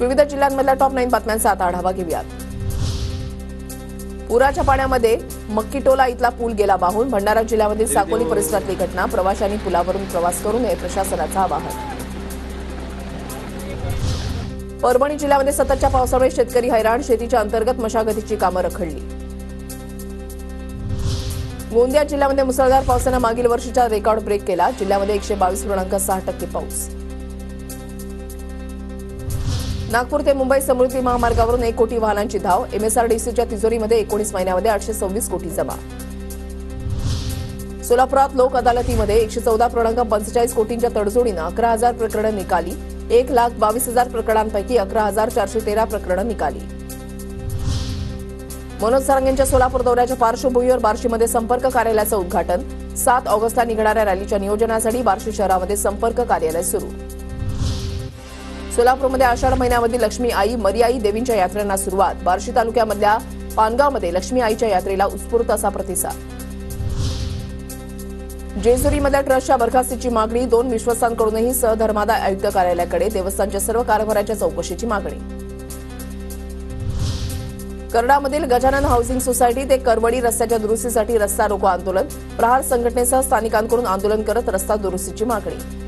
विविध जिल्ह्यांमधल्या टॉप 9 बातम्यांचा आता आढावा घेऊयात। पुराच्या पाण्यामध्ये मक्कीटोला इथला पूल गेला वाहून। भंडारा जिल्ह्यामधील साकोली परिसरातली घटना। प्रवाशांनी पुलावरून प्रवास करू नये, प्रशासनाचं आवाहन। परभणी जिल्ह्यामध्ये सततच्या पावसामुळे शेतकरी हैराण। शेतीच्या अंतर्गत मशागतीची कामं रखडली। गोंदिया जिल्ह्यामध्ये मुसळधार पावसानं मागील वर्षीचा रेकॉर्ड ब्रेक केला। जिल्ह्यामध्ये 122.6% पाऊस। नागपूर ते मुंबई समृद्धी महामार्गावरून 1 कोटी वाहनांची धाव। एमएसआरडीसीच्या तिजोरीमध्ये 19 महिन्यामध्ये 826 कोटी जमा। सोलापुरात लोक अदालतीमध्ये 114.45 कोटींच्या तडजोडीनं 11,000 प्रकरणं निकाली। 1,22,000 प्रकरणांपैकी 11,413 प्रकरणं निकाली। मनोज सारंगेंच्या सोलापूर दौऱ्याच्या पार्श्वभूमीवर बार्शीमध्ये संपर्क कार्यालयाचं उद्घाटन। 7 ऑगस्टला निघणाऱ्या रॅलीच्या नियोजनासाठी बार्शी शहरामध्ये संपर्क कार्यालय सुरू। सोलापूरमध्ये आषाढ महिन्यामध्ये लक्ष्मी आई मरियाई देवींच्या यात्रेला सुरुवात। बार्शी तालुक्यामधल्या पानगावमध्ये लक्ष्मी आईच्या यात्रेला उत्स्फूर्त असा प्रतिसाद। जेजुरीमध्ये ट्रस्टच्या बरखास्तीची मागणी। 2 विश्वासांकडूनही सहधर्मादाय आयुक्त कार्यालयाकडे देवस्थानच्या सर्व कारभाराच्या चौकशीची मागणी। करडामधील गजानन हाऊसिंग सोसायटी ते करवडी रस्त्याच्या दुरुस्तीसाठी रस्ता रोको आंदोलन। प्रहार संघटनेसह स्थानिकांकडून आंदोलन करत रस्ता दुरुस्तीची मागणी।